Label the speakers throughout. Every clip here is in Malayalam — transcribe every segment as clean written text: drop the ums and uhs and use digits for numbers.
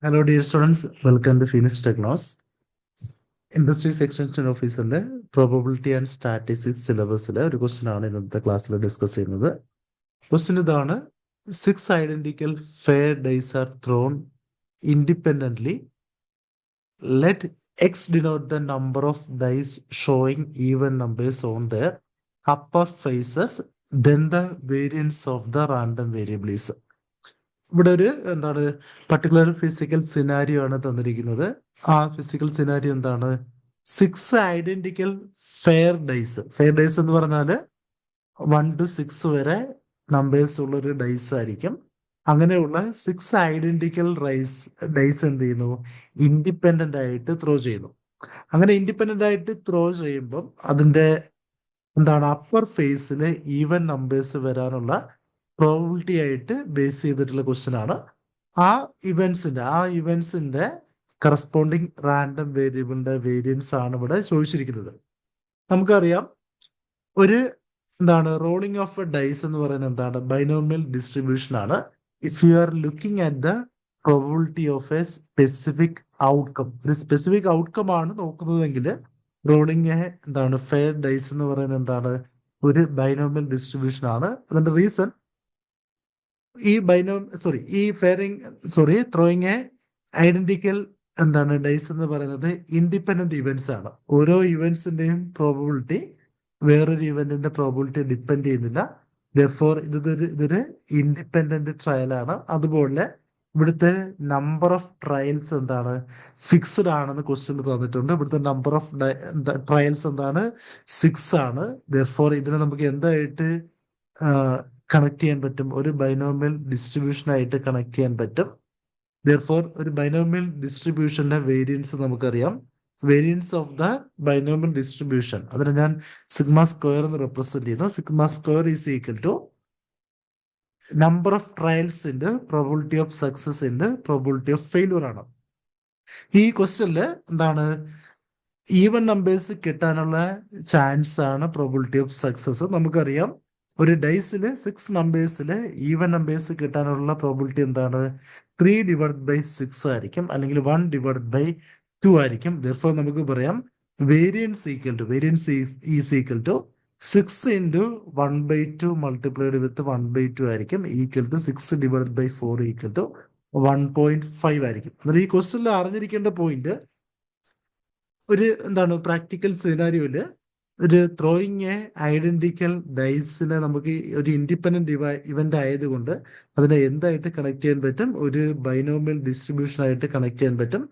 Speaker 1: Hello, dear students. Welcome to Phoenix Technos. Industries Extension Officerന്റെ പ്രോബബിലിറ്റി ആൻഡ് സ്റ്റാറ്റിസ്റ്റിക്സ് സിലബസിലെ ഒരു ക്വസ്റ്റ്യൻ ആണ് ഇന്നത്തെ ക്ലാസ്സിൽ ഡിസ്കസ് ചെയ്യുന്നത്. ക്വസ്റ്റ്യൻ ഇതാണ്: 6 identical fair dice are thrown independently. Let X denote the number of dice showing even numbers on their upper faces, then the variance of the random variable is. ഇവിടെ ഒരു പർട്ടിക്കുലർ ഫിസിക്കൽ സിനാരിയോ ആണ് തന്നിരിക്കുന്നത്. ആ ഫിസിക്കൽ സിനാരിയോ എന്താണ്? 6 ഐഡന്റിക്കൽ ഫെയർ ഡൈസ് എന്ന് പറഞ്ഞാല് 1 to 6 വരെ നമ്പേഴ്സ് ഉള്ള ഒരു ഡൈസ് ആയിരിക്കും. അങ്ങനെയുള്ള 6 ഐഡന്റിക്കൽ ഡൈസ് എന്ത് ചെയ്യുന്നു? ഇൻഡിപെൻഡന്റ് ആയിട്ട് ത്രോ ചെയ്യുന്നു. അങ്ങനെ ഇൻഡിപെൻഡന്റ് ആയിട്ട് ത്രോ ചെയ്യുമ്പം അതിന്റെ അപ്പർ ഫേസിൽ ഈവൻ നമ്പേഴ്സ് വരാനുള്ള പ്രോബിലിറ്റി ആയിട്ട് ബേസ് ചെയ്തിട്ടുള്ള ക്വസ്റ്റ്യൻ ആണ്. ആ ഇവന്റ്സിന്റെ കറസ്പോണ്ടിങ് റാൻഡം വേരിയബിളിന്റെ വേരിയൻസ് ആണ് ഇവിടെ ചോദിച്ചിരിക്കുന്നത്. നമുക്കറിയാം, ഒരു റോളിംഗ് ഓഫ് എ ഡൈസ് എന്ന് പറയുന്നത് ബൈനോമിയൽ ഡിസ്ട്രിബ്യൂഷൻ ആണ്. If you are looking at the probability of A specific outcome, ഒരു സ്പെസിഫിക് ഔട്ട്കം ആണ് നോക്കുന്നതെങ്കിൽ റോളിംഗ് ഫെയർ ഡൈസ് എന്ന് പറയുന്നത് ഒരു ബൈനോമിയൽ ഡിസ്ട്രിബ്യൂഷൻ ആണ്. അതിന്റെ reason, throwing a identical dice എന്ന് പറയുന്നത് ഇൻഡിപെൻഡന്റ് ഇവന്റ്സ് ആണ്. ഓരോ ഇവന്റ്സിന്റെയും പ്രോബബിലിറ്റി വേറൊരു ഇവന്റിന്റെ പ്രോബബിലിറ്റി ഡിപ്പെൻഡ് ചെയ്യുന്നില്ല. ദെർഫോർ ഇതൊരു ഇൻഡിപെൻഡന്റ് ട്രയൽ ആണ്. അതുപോലെ ഇവിടുത്തെ നമ്പർ ഓഫ് ട്രയൽസ് ഫിക്സ്ഡ് ആണെന്ന് ക്വസ്റ്റ്യൻ തന്നിട്ടുണ്ട്. ഇവിടുത്തെ നമ്പർ ഓഫ് ട്രയൽസ് 6 ആണ്. ദെർഫോർ ഇതിനെ നമുക്ക് എന്തായിട്ട് കണക്ട് ചെയ്യാൻ പറ്റും? ഒരു ബൈനോമിയൽ ഡിസ്ട്രിബ്യൂഷൻ ആയിട്ട് കണക്ട് ചെയ്യാൻ പറ്റും. ദെർഫോർ ഒരു ബൈനോമിയൽ ഡിസ്ട്രിബ്യൂഷന്റെ വേരിയൻസ് നമുക്കറിയാം. Variance of the binomial distribution അതിനെ ഞാൻ സിഗ്മ സ്ക്വയർ എന്ന് റെപ്രസെന്റ് ചെയ്യുന്നു. Sigma square is equal to number of trials and probability of success and probability of failure ആണ്. ഈ ക്വസ്റ്റ്യനില് ഈവൻ നമ്പേഴ്സ് കിട്ടാനുള്ള ചാൻസ് ആണ് പ്രോബിലിറ്റി ഓഫ് സക്സസ്. നമുക്കറിയാം, ഒരു ഡൈസില് 6 നമ്പേഴ്സില് ഈവൻ നമ്പേഴ്സ് കിട്ടാനുള്ള പ്രോബിലിറ്റി 3/6 ആയിരിക്കും, അല്ലെങ്കിൽ 1/2 ആയിരിക്കും. Therefore നമുക്ക് പറയാം variance is equal to 6 into 1/2 multiplied with 1/2 ആയിരിക്കും, ഈക്വൽ ടു 6/4 ഈക്വൽ ടു 1.5 ആയിരിക്കും. അതായത് ഈ ക്വസ്റ്റ്യനിൽ അറിഞ്ഞിരിക്കേണ്ട പോയിന്റ്, ഒരു പ്രാക്ടിക്കൽ സിനാരിയോയില് ഒരു ത്രോയിങ് എ ഐഡന്റിക്കൽ ഡൈസിനെ നമുക്ക് ഒരു ഇൻഡിപെൻഡന്റ് ഇവന്റ് ആയതുകൊണ്ട് അതിനെ എന്തായിട്ട് കണക്ട് ചെയ്യാൻ പറ്റും? ഒരു ബൈനോമിയൽ ഡിസ്ട്രിബ്യൂഷൻ ആയിട്ട് കണക്ട് ചെയ്യാൻ പറ്റും.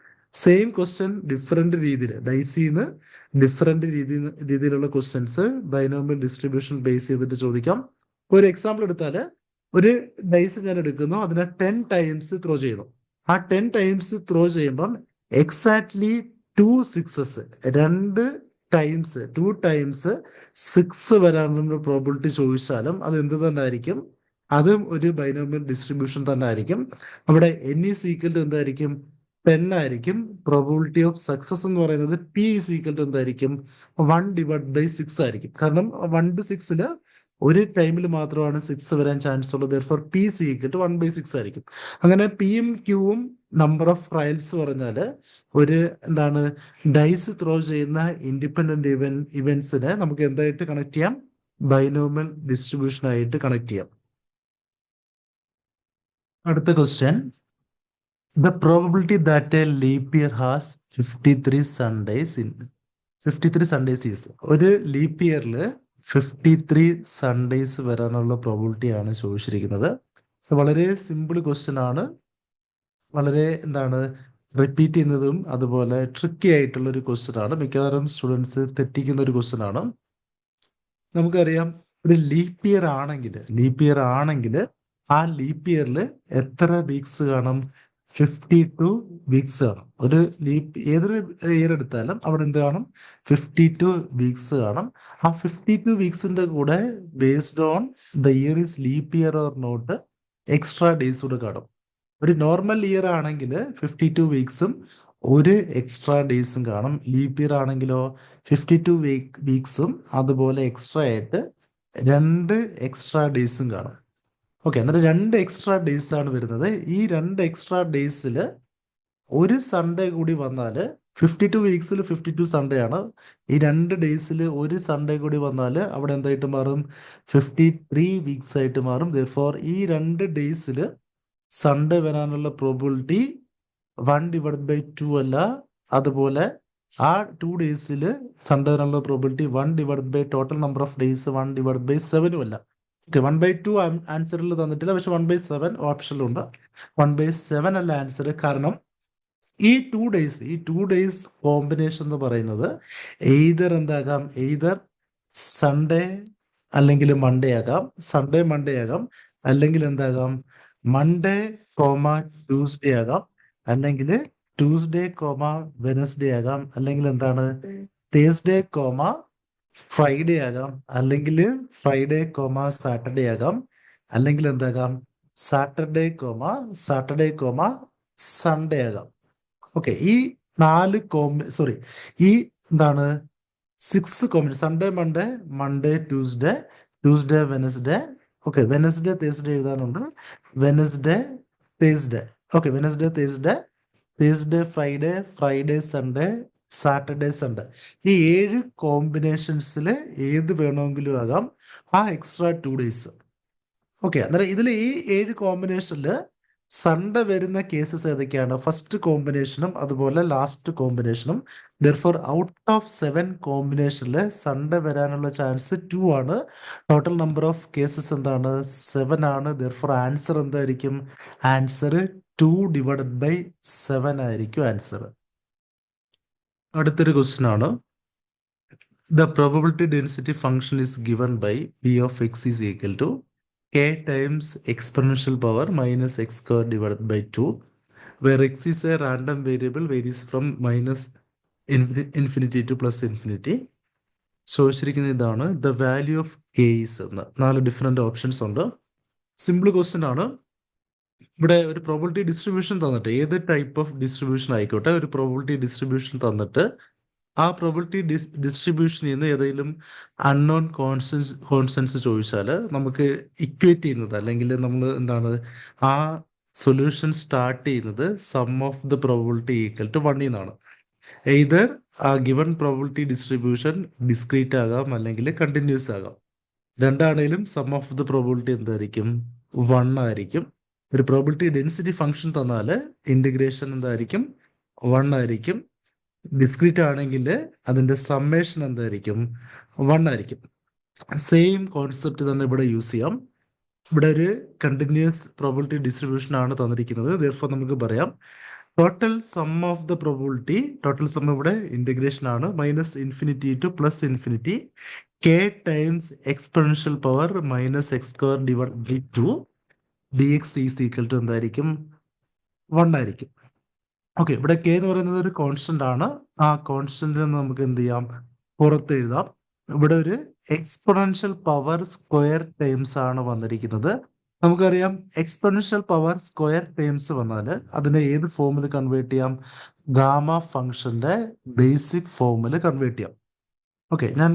Speaker 1: സെയിം ക്വസ്റ്റ്യൻ ഡിഫറെന്റ് രീതിയിൽ, ഡൈസിന്ന് ഡിഫറെന്റ് രീതിയിലുള്ള ക്വസ്റ്റ്യൻസ് ബൈനോമിയൽ ഡിസ്ട്രിബ്യൂഷൻ ബേസ് ചെയ്തിട്ട് ചോദിക്കാം. ഒരു എക്സാമ്പിൾ എടുത്താല്, ഒരു ഡൈസ് ഞാൻ എടുക്കുന്നു, അതിനെ 10 ടൈംസ് ത്രോ ചെയ്യുന്നു. ആ 10 ടൈംസ് ത്രോ ചെയ്യുമ്പം എക്സാക്ട്ലി 2 സിക്സസ്, 2 ടൈംസ് 6 വരാനുള്ള പ്രോബിലിറ്റി ചോദിച്ചാലും അത് എന്ത് തന്നെ ആയിരിക്കും? അതും ഒരു ബൈനോമിയൽ ഡിസ്ട്രിബ്യൂഷൻ തന്നെ ആയിരിക്കും. അവിടെ n ഈസ് ഈക്വൽ ടു എന്തായിരിക്കും? 10 ആയിരിക്കും. പ്രോബിലിറ്റി ഓഫ് സക്സസ് എന്ന് പറയുന്നത് p ഈസ് ഈക്വൽ ടു എന്തായിരിക്കും? 1/6 ആയിരിക്കും. കാരണം 1 to 6 ഒരു ടൈമിൽ മാത്രമാണ് 6 വരാൻ ചാൻസ് ഉള്ളത്. Therefore p is equal to 1/6 ആയിരിക്കും. അങ്ങനെ പിയും ക്യൂവും നമ്പർ ഓഫ് ട്രയൽസ് പറഞ്ഞാല് ഒരു ഡൈസ് ത്രോ ചെയ്യുന്ന ഇൻഡിപെൻഡന്റ് ഇവന്റ്സിനെ നമുക്ക് എന്തായിട്ട് കണക്ട് ചെയ്യാം? ബൈനോമിയൽ ഡിസ്ട്രിബ്യൂഷൻ ആയിട്ട് കണക്ട് ചെയ്യാം. അടുത്ത question: The probability that a leap year has 53 Sundays is. ഒരു ലീപ്പ് ഇയറിൽ 53 സൺഡേസ് വരാനുള്ള പ്രോബിലിറ്റി ആണ് ചോദിച്ചിരിക്കുന്നത്. വളരെ സിമ്പിൾ ക്വസ്റ്റ്യൻ ആണ്. വളരെ റിപ്പീറ്റ് ചെയ്യുന്നതും അതുപോലെ ട്രിക്കി ആയിട്ടുള്ള ഒരു ക്വസ്റ്റ്യൻ ആണ്. മിക്കവാറും സ്റ്റുഡൻസ് തെറ്റിക്കുന്ന ഒരു ക്വസ്റ്റ്യൻ ആണ്. നമുക്കറിയാം, ഒരു ലീപ്പ് ഇയർ ആണെങ്കിൽ ആ ലീപ്പ് ഇയറിൽ എത്ര വീക്സ് കാണും? 52 വീക്സ് കാണും. ഏതൊരു ഇയർ എടുത്താലും അവിടെ എന്ത് കാണും? 52 വീക്സ് കാണും. ആ 52 വീക്സിന്റെ കൂടെ based on the year is leap year or not extra days കൂടെ കാണും. ഒരു നോർമൽ ഇയർ ആണെങ്കിൽ 52 വീക്സും ഒരു എക്സ്ട്രാ ഡേയ്സും കാണും. ലീപ്പ് ഇയർ ആണെങ്കിലോ 52 വീക്സും അതുപോലെ എക്സ്ട്രാ ആയിട്ട് 2 എക്സ്ട്രാ ഡേയ്സും കാണും. ഓക്കെ, എന്നിട്ട് 2 എക്സ്ട്രാ ഡേയ്സ് ആണ് വരുന്നത്. ഈ 2 എക്സ്ട്രാ ഡേയ്സിൽ ഒരു സൺഡേ കൂടി വന്നാൽ 52 വീക്സിൽ 52 സൺഡേ ആണ്. ഈ 2 ഡേയ്സിൽ ഒരു സൺഡേ കൂടി വന്നാൽ അവിടെ എന്തായിട്ട് മാറും? 53 വീക്സ് ആയിട്ട് മാറും. Therefore ഈ 2 ഡേയ്സിൽ സൺഡേ വരാനുള്ള പ്രോബിലിറ്റി 1/2 അല്ല, അതുപോലെ ആ 2 ഡേയ്സിൽ സൺഡേ വരാനുള്ള probability 1/, total number of days 1/7 അല്ല. ഓക്കെ, 1/2 ആൻസറിൽ തന്നിട്ടില്ല, പക്ഷെ 1/7 ഓപ്ഷനിലുണ്ട്. 1/7 അല്ല ആൻസർ. കാരണം ഈ 2 ഡേയ്സ് കോമ്പിനേഷൻ എന്ന് പറയുന്നത് എയ്തർ എന്താകാം? എയ്തർ സൺഡേ അല്ലെങ്കിൽ മൺഡേ ആകാം, സൺഡേ മൺഡേ ആകാം, അല്ലെങ്കിൽ എന്താകാം? മൺഡേ കോമ ട്യൂസ്ഡേ ആകാം, അല്ലെങ്കിൽ ട്യൂസ്ഡേ കോമ വെനസ്ഡേ ആകാം, അല്ലെങ്കിൽ എന്താണ്? തേഴ്സ്ഡേ കോമ ഫ്രൈഡേ ആകാം, അല്ലെങ്കിൽ ഫ്രൈഡേ കോമ സാറ്റർഡേ ആകാം, അല്ലെങ്കിൽ എന്താകാം? സാറ്റർഡേ കോമ സൺഡേ ആകാം. ഓക്കെ, ഈ 4 സോറി, ഈ എന്താണ് 6 combination Sunday Monday, Monday Tuesday, Tuesday Wednesday. Okay, Wednesday Thursday എഴുതാനുണ്ട്. Wednesday Thursday, okay, Wednesday Thursday, Thursday Friday, Friday Sunday, Saturday Sunday. ഈ 7 കോമ്പിനേഷൻസിൽ ഏത് വേണമെങ്കിലും ആകാം ആ എക്സ്ട്രാ 2 ഡേയ്സ്. ഓക്കെ, അന്നേരം ഇതിൽ ഈ 7 കോമ്പിനേഷനിൽ സൺഡേ വരുന്ന കേസസ് ഏതൊക്കെയാണ്? ഫസ്റ്റ് കോമ്പിനേഷനും അതുപോലെ ലാസ്റ്റ് കോമ്പിനേഷനും. ദെർഫോർ ഔട്ട് ഓഫ് 7 കോമ്പിനേഷനിൽ സൺഡേ വരാനുള്ള ചാൻസ് 2 ആണ്. ടോട്ടൽ നമ്പർ ഓഫ് കേസസ് എന്താണ്? 7 ആണ്. ദെർഫോർ ആൻസർ എന്തായിരിക്കും? ആൻസർ 2/7 ആയിരിക്കും ആൻസർ. അടുത്തൊരു ക്വസ്റ്റ്യൻ ആണ്. The probability density function is given by P of x is equal to k times exponential power minus x squared divided by 2, where x is a random variable varies from minus infinity to plus infinity. ചോദിച്ചിരിക്കുന്ന ഇതാണ്, the value of K is എന്ന്. 4 ഡിഫറെന്റ് ഓപ്ഷൻസ് ഉണ്ട്. സിമ്പിൾ ക്വസ്റ്റ്യൻ ആണ്. ഇവിടെ ഒരു പ്രോബിലിറ്റി ഡിസ്ട്രിബ്യൂഷൻ തന്നിട്ട്, ഏത് ടൈപ്പ് ഓഫ് ഡിസ്ട്രിബ്യൂഷൻ ആയിക്കോട്ടെ, ഒരു പ്രോബിലിറ്റി ഡിസ്ട്രിബ്യൂഷൻ തന്നിട്ട് ആ പ്രോബിലിറ്റി ഡിസ്ട്രിബ്യൂഷനിൽ നിന്ന് ഏതെങ്കിലും അൺനോൺ കോൺസ്റ്റൻസ് ചോദിച്ചാൽ നമുക്ക് ഇക്വേറ്റ് ചെയ്യുന്നത്, അല്ലെങ്കിൽ നമ്മൾ എന്താണ് ആ സൊല്യൂഷൻ സ്റ്റാർട്ട് ചെയ്യുന്നത് sum of the probability equal to 1 എന്നാണ്. എയ്തർ ആ ഗിവൺ പ്രോബിലിറ്റി ഡിസ്ട്രിബ്യൂഷൻ ഡിസ്ക്രീറ്റ് ആകാം, അല്ലെങ്കിൽ കണ്ടിന്യൂസ് ആകാം. രണ്ടാണേലും സം ഓഫ് ദ പ്രോബിലിറ്റി എന്തായിരിക്കും? 1 ആയിരിക്കും. ഒരു പ്രോബിലിറ്റി ഡെൻസിറ്റി ഫംഗ്ഷൻ തന്നാൽ ഇന്റഗ്രേഷൻ എന്തായിരിക്കും? 1 ആയിരിക്കും. ഡിസ്ക്രീറ്റ് ആണെങ്കിൽ അതിന്റെ സമ്മേഷൻ എന്തായിരിക്കും? 1 ആയിരിക്കും. സെയിം കോൺസെപ്റ്റ് തന്നെ ഇവിടെ യൂസ് ചെയ്യാം. ഇവിടെ ഒരു കണ്ടിന്യൂസ് പ്രോബിലിറ്റി ഡിസ്ട്രിബ്യൂഷൻ ആണ് തന്നിരിക്കുന്നത്. therefore നമുക്ക് പറയാം total sum of the probability, total sum ഇവിടെ ഇന്റഗ്രേഷൻ ആണ്, minus infinity to plus infinity K times exponential power minus X square divide by 2 D X is equal to എന്തായിരിക്കും? 1 ആയിരിക്കും. ഓക്കെ, ഇവിടെ കെ എന്ന് പറയുന്നത് ഒരു കോൺസ്റ്റന്റ് ആണ്. ആ കോൺസ്റ്റന്റിനെ നമുക്ക് എന്ത് ചെയ്യാം? പുറത്ത് എഴുതാം. ഇവിടെ ഒരു എക്സ്പൊണൻഷ്യൽ പവർ സ്ക്വയർ ടേംസ് ആണ് വന്നിരിക്കുന്നത്. നമുക്കറിയാം എക്സ്പൊണൻഷ്യൽ പവർ സ്ക്വയർ ടേംസ് വന്നാൽ അതിനെ ഏത് ഫോമിൽ കൺവേർട്ട് ചെയ്യാം? ഗാമ ഫംഗ്ഷന്റെ ബേസിക് ഫോമിൽ കൺവേർട്ട് ചെയ്യാം. ഓക്കെ, ഞാൻ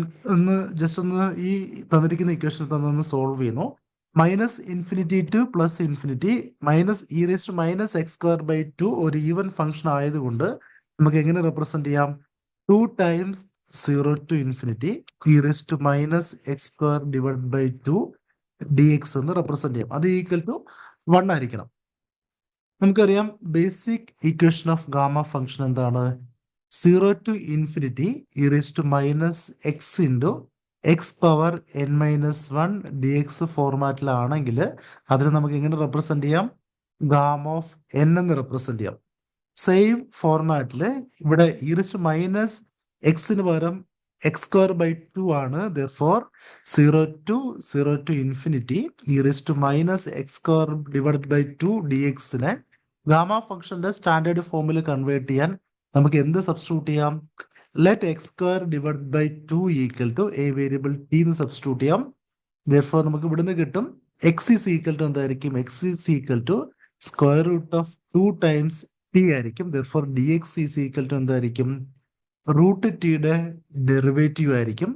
Speaker 1: ജസ്റ്റ് ഒന്ന് ഈ തന്നിരിക്കുന്ന ഇക്വേഷൻ തന്നൊന്ന് സോൾവ് ചെയ്യുന്നു. Minus infinity to plus infinity minus E raise to minus X square by 2 ഒരു ഈവൻ ഫംഗ്ഷൻ ആയതുകൊണ്ട് നമുക്ക് എങ്ങനെ റെപ്രസെന്റ് ചെയ്യാം? 2 times 0 to infinity e raise to minus X square divide by 2 D x എന്ന് റെപ്രസെന്റ് ചെയ്യാം. അത് ഈക്വൽ ടു 1 ആയിരിക്കണം. നമുക്കറിയാം basic equation of gamma function എന്താണ്? 0 to infinity e raise to minus x into x power n minus 1 d x ഫോർമാറ്റിലാണെങ്കിൽ അതിന് നമുക്ക് എങ്ങനെ റെപ്രസെന്റ് ചെയ്യാം? ഗാമ ഓഫ് എൻ എന്ന് റെപ്രസെന്റ് ചെയ്യാം. സെയിം ഫോർമാറ്റിൽ ഇവിടെ ഇ റേസ് ടു മൈനസ് എക്സിന് പകരം എക്സ് സ്ക്വയർ ബൈ 2 ആണ്. therefore 0 to infinity e raise to minus X square divide by 2 d എക്സിനെ ഗാമ ഫംഗ്ഷന്റെ സ്റ്റാൻഡേർഡ് ഫോമിൽ കൺവേർട്ട് ചെയ്യാൻ നമുക്ക് എന്ത് സബ്സ്റ്റിറ്റ്യൂട്ട് ചെയ്യാം? Let x square divide by 2 equal to a variable t എന്ന് സബ്സ്റ്റിറ്റ്യൂട്ട് ചെയ്യാം. therefore നമുക്ക് ഇവിടുന്ന് കിട്ടും എക്സ് ഈസ് ഈക്വൽ ടു എന്തായിരിക്കും? X is equal to square root of 2 times t ആയിരിക്കും. therefore d X is equal to എന്തായിരിക്കും? റൂട്ട് ടിയുടെ ഡെറിവേറ്റീവ് ആയിരിക്കും.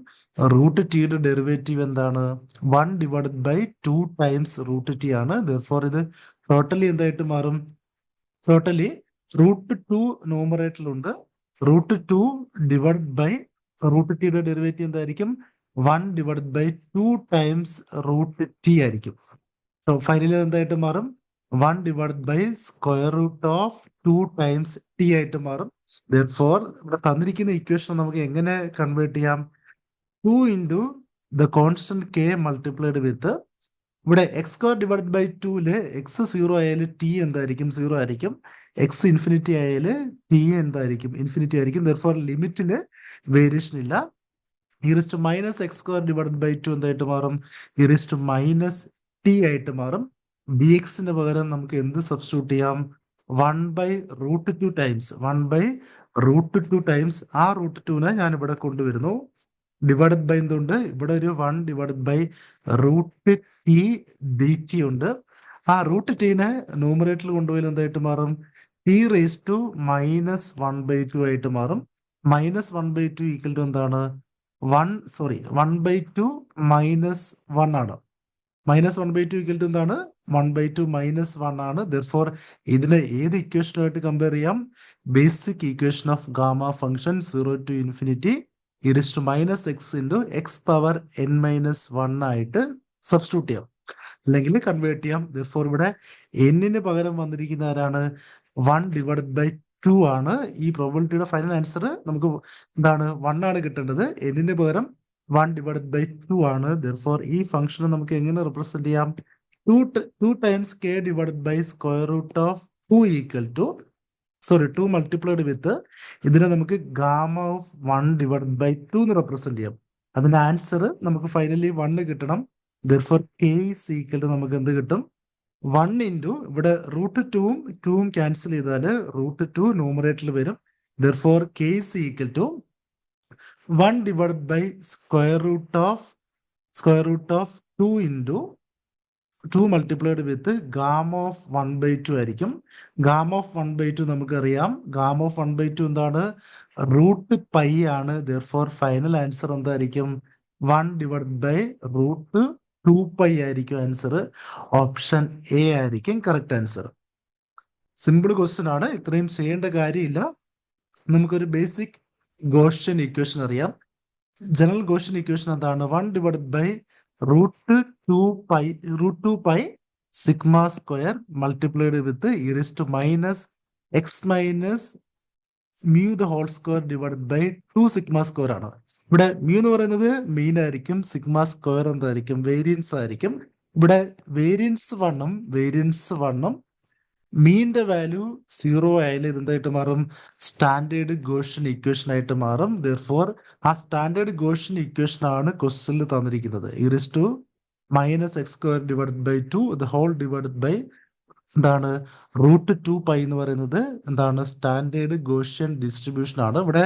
Speaker 1: റൂട്ട് ടിയുടെ ഡെറിവേറ്റീവ് എന്താണ്? 1 divide by 2 times root t ആണ്. therefore ഇത് ടോട്ടലി എന്തായിട്ട് മാറും? ടോട്ടലി റൂട്ട് ടു ന്യൂമറേറ്ററിലുണ്ട്. Root two divide by root ടിയുടെ ഡെറിവേറ്റീവ് എന്തായിരിക്കും? 1/2 റൂട്ട് ടി ആയിരിക്കും. ഫൈനലി എന്തായിട്ട് മാറും? 1/2 ആയിട്ട് മാറും. Therefore, ഇവിടെ തന്നിരിക്കുന്ന ഇക്വേഷൻ നമുക്ക് എങ്ങനെ കൺവേർട്ട് ചെയ്യാം? 2 into the constant k multiplied with ഇവിടെ x square divide by 2 x 0 ആയാലും ടി എന്തായിരിക്കും? 0 ആയിരിക്കും. എക്സ് ഇൻഫിനിറ്റി ആയാല് ടി എന്തായിരിക്കും? ഇൻഫിനിറ്റി ആയിരിക്കും. ദർഫോർ ലിമിറ്റില് വേരിയേഷൻ ഇല്ല. E raised minus X square divide by 2 എന്തായിട്ട് മാറും? ഇറിസ്റ്റ് മൈനസ് ടി ആയിട്ട് മാറും. ബി എക്സിന്റെ പകരം നമുക്ക് എന്ത് സബ്സ്റ്റിറ്റ്യൂട്ട് ചെയ്യാം? 1/√2 ടൈംസ് ആ റൂട്ട് ടുവിനെ ഞാൻ ഇവിടെ കൊണ്ടുവരുന്നു. ഡിവൈഡഡ് ബൈ എന്തുണ്ട്? ഇവിടെ ഒരു 1/√t ഉണ്ട്. ആ റൂട്ട് ടീനെ ന്യൂമറേറ്ററിൽ കൊണ്ടുപോയാൽ എന്തായിട്ട് മാറും? t⁻⁻² ആയിട്ട് മാറും. -1/2 ഈക്വൽ ടു എന്താണ്? 1/2 -1 ആണ്. -1/2 ഈക്വൽ ടു എന്താണ്? 1/2 -1 ആണ്. ദർഫോർ ഇതിനെ ഏത് ഇക്വേഷനുമായിട്ട് കമ്പയർ ചെയ്യാം? Basic equation of gamma function 0 to ∞ e⁻x into x⁻n−1 ആയിട്ട് സബ്സ്റ്റിറ്റ്യൂട്ട് ചെയ്യാം, അല്ലെങ്കിൽ കൺവേർട്ട് ചെയ്യാം. ദർഫോർ ഇവിടെ എന്നിന് പകരം വന്നിരിക്കുന്ന ആരാണ്? 1/2 ആണ്. ഈ പ്രോബിലിറ്റിയുടെ ഫൈനൽ ആൻസർ നമുക്ക് എന്താണ്? 1 ആണ് കിട്ടേണ്ടത്. എന്നിന് പകരം 1/2 ആണ്. ദർഫോർ ഈ ഫംഗ്ഷനെ നമുക്ക് എങ്ങനെ റെപ്രസെന്റ് ചെയ്യാം? 2 times k divided by square root of 2 equal to 2 multiplied with ഇതിനെ നമുക്ക് ഗാമ ഓഫ് 1/2 എന്ന് റെപ്രസെന്റ് ചെയ്യാം. അതിന്റെ ആൻസർ നമുക്ക് ഫൈനലി 1 കിട്ടണം. Therefore k is equal to നമുക്ക് എന്ത് കിട്ടും? 1 ഇൻറ്റു ഇവിടെ റൂട്ട് ടൂവും ക്യാൻസൽ ചെയ്താൽ റൂട്ട് 2 ന്യൂമറേറ്ററിൽ വരും. Therefore k is equal to 1 divide by square root of 2 into 2 multiplied with gamma of 1/2 ആയിരിക്കും. ഗാമ ഓഫ് 1/2 നമുക്കറിയാം. ഗാമ ഓഫ് 1/2 എന്താണ്? റൂട്ട് പൈ ആണ്. ദർഫോർ ഫൈനൽ ആൻസർ എന്തായിരിക്കും? 1/√2π ആയിരിക്കും ആൻസർ. ഓപ്ഷൻ എ ആയിരിക്കും കറക്റ്റ് ആൻസർ. സിമ്പിൾ ക്വസ്റ്റ്യൻ ആണ്, ഇത്രയും ചെയ്യേണ്ട കാര്യമില്ല. നമുക്കൊരു ബേസിക് ഗോഷ്യൻ ഇക്വേഷൻ അറിയാം. ജനറൽ ഗോഷ്യൻ ഇക്വേഷൻ എന്താണ്? 1/√2π sigma square multiplied with e⁻x⁻μ² divide by 2 sigma square ആണ്. ഇവിടെ മ്യൂ എന്ന് പറയുന്നത് മീൻ ആയിരിക്കും. സിഗ്മ സ്ക്വയർ എന്തായിരിക്കും? വേരിയൻസ് ആയിരിക്കും. ഇവിടെ വേരിയൻസ് വണ്ണും മീന്റെ വാല്യൂ 0 ആയാലും ഇതെന്തായിട്ട് മാറും? സ്റ്റാൻഡേർഡ് ഗോഷ്യൻ ഇക്വേഷൻ ആയിട്ട് മാറും. ദർഫോർ ആ സ്റ്റാൻഡേർഡ് ഗോഷ്യൻ ഇക്വേഷൻ ആണ് ക്വസ്റ്റ്യനിൽ തന്നിരിക്കുന്നത്. e⁻x² divide by 2 the whole divide by എന്താണ്? √2π എന്ന് പറയുന്നത് എന്താണ്? സ്റ്റാൻഡേർഡ് ഗോഷ്യൻ ഡിസ്ട്രിബ്യൂഷൻ ആണ്. ഇവിടെ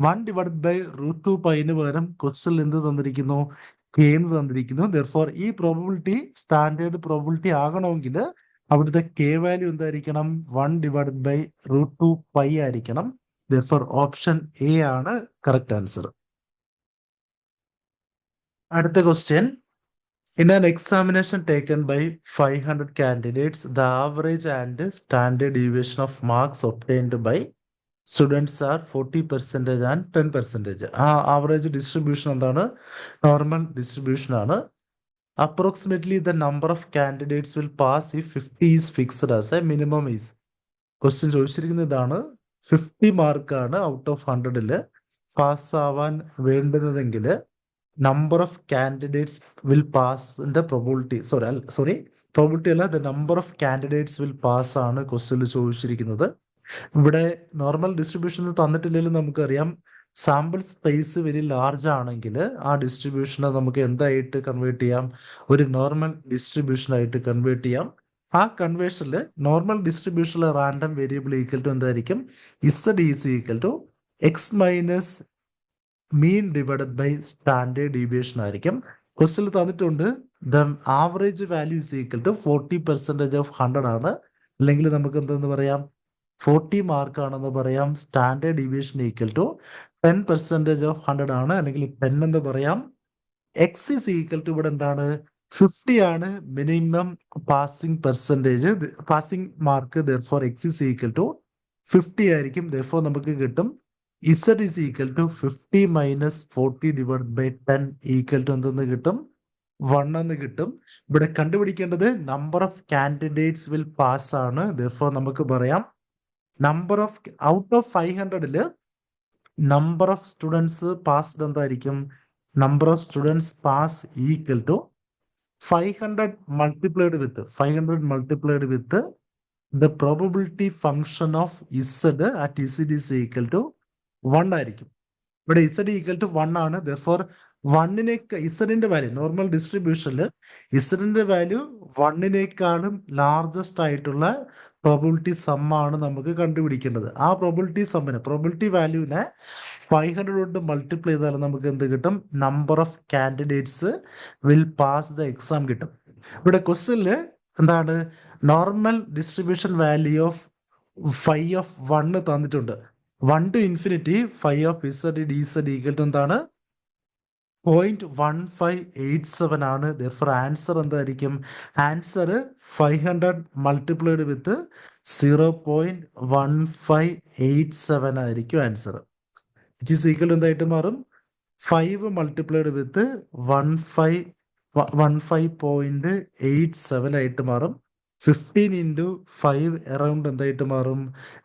Speaker 1: 1/√2π പകരം ക്വസ്റ്റ്യനിൽ എന്ത് തന്നിരിക്കുന്നു? k എന്ന് തന്നിരിക്കുന്നു. ദർഫോർ ഈ പ്രോബിലിറ്റി സ്റ്റാൻഡേർഡ് പ്രോബിലിറ്റി ആകണമെങ്കിൽ അവിടുത്തെ k വാല്യൂ എന്തായിരിക്കണം? 1/√2π ആയിരിക്കണം. ദർഫോർ ഓപ്ഷൻ എ ആണ് കറക്റ്റ് ആൻസർ. അടുത്ത question. In an examination taken by 500 candidates, the average and standard deviation of marks obtained by students are 40% and 10%. ആ ആവറേജ് ഡിസ്ട്രിബ്യൂഷൻ എന്താണ്? നോർമൽ ഡിസ്ട്രിബ്യൂഷൻ ആണ്. Approximately the number of candidates will pass if 50 is fixed as a minimum is. Question ചോദിച്ചിരിക്കുന്നത് ഇതാണ്. 50 മാർക്കാണ് ഔട്ട് ഓഫ് 100 പാസ്സാവാൻ വേണ്ടുന്നതെങ്കിൽ നമ്പർ ഓഫ് കാൻഡിഡേറ്റ്സ് വിൽ പാസിന്റെ പ്രോബിലിറ്റി പ്രോബിലിറ്റി അല്ല, the number of candidates will pass ആണ് ക്വസ്റ്റ്യനിൽ ചോദിച്ചിരിക്കുന്നത്. ഇവിടെ നോർമൽ ഡിസ്ട്രിബ്യൂഷൻ തന്നിട്ടില്ലെങ്കിലും നമുക്കറിയാം സാമ്പിൾ സ്പേസ് വെരി ലാർജ് ആണെങ്കിൽ ആ ഡിസ്ട്രിബ്യൂഷനെ നമുക്ക് എന്തായിട്ട് കൺവേർട്ട് ചെയ്യാം? ഒരു നോർമൽ ഡിസ്ട്രിബ്യൂഷൻ ആയിട്ട് കൺവേർട്ട് ചെയ്യാം. ആ കൺവേർഷനിൽ നോർമൽ ഡിസ്ട്രിബ്യൂഷനിലെ റാൻഡം വേരിയബിൾ ഈക്വൽ ടു എന്തായിരിക്കും? Z is equal to x minus mean divided by standard deviation ആയിരിക്കും. ക്വസ്റ്റ്യനിൽ തന്നിട്ടുണ്ട് the average value is equal to 40% of 100 ആണ്. അല്ലെങ്കിൽ നമുക്ക് എന്തെന്ന് പറയാം? 40 മാർക്ക് ആണെന്ന് പറയാം. Standard deviation equal to 10% of 100 ആണ്, അല്ലെങ്കിൽ 10 എന്ന് പറയാം. എക്സ് ഇസ് ഈക്വൽ ടു ഇവിടെ എന്താണ്? 50 ആണ് minimum passing percentage, passing mark. Therefore X is equal to 50 ആയിരിക്കും. Therefore നമുക്ക് കിട്ടും Z is equal to 50 minus 40 divided by 10 equal to എന്തെന്ന് കിട്ടും 1 എന്ന് കിട്ടും. ഇവിടെ കണ്ടുപിടിക്കേണ്ടത് number of candidates will pass ആണ്. Therefore നമുക്ക് പറയാം number of out of 500 number of students passed എന്തായിരിക്കും? Number of students pass equal to 500 multiplied with the probability function of Z at Z is equal to 1 ആയിരിക്കും. ഇവിടെ Z ഈക്വൽ ടു 1 ആണ്. Therefore 1-നെ ഇസഡിന്റെ വാല്യൂ നോർമൽ ഡിസ്ട്രിബ്യൂഷനിൽ ഇസഡിന്റെ വാല്യൂ 1-നേക്കാളും ലാർജസ്റ്റ് ആയിട്ടുള്ള പ്രോബിലിറ്റി സം ആണ് നമുക്ക് കണ്ടുപിടിക്കേണ്ടത്. ആ പ്രോബിലിറ്റി വാല്യൂവിനെ 500 കൊണ്ട് മൾട്ടിപ്ലൈ ചെയ്താൽ നമുക്ക് എന്ത് കിട്ടും? Number of candidates will pass the exam കിട്ടും. ഇവിടെ ക്വസ്റ്റ്യനില് എന്താണ്? Normal distribution value of phi of 1 തന്നിട്ടുണ്ട്. 1 to infinity phi of Z dz equal to എന്താണ്? 0.1587 ആണ്. Therefore ആൻസർ എന്തായിരിക്കും? ആൻസർ 500 multiplied with 0.1587 ആയിരിക്കും answer. Which is equal to എന്തായിട്ട് മാറും? 5 multiplied with 15.87 ആയിട്ട് മാറും. 15 into 5 അറൗണ്ട് എന്തായിട്ട് മാറും?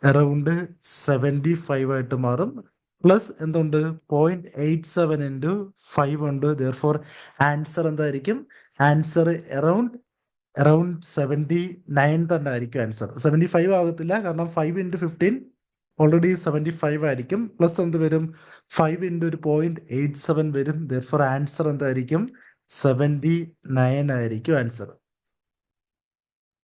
Speaker 1: അറൗണ്ട് 75 ആയിട്ട് മാറും. പ്ലസ് എന്തുണ്ട്? 0.87 into 5 ഉണ്ട്. Therefore ആൻസർ എന്തായിരിക്കും? ആൻസർ അറൗണ്ട് 79 തന്നെ ആയിരിക്കും ആൻസർ. 75 ആകത്തില്ല, കാരണം 5 into 15 ഓൾറെഡി 75 ആയിരിക്കും. പ്ലസ് എന്ത് വരും? 5 into 0.87 വരും. Therefore ആൻസർ എന്തായിരിക്കും? 79 ആയിരിക്കും ആൻസർ.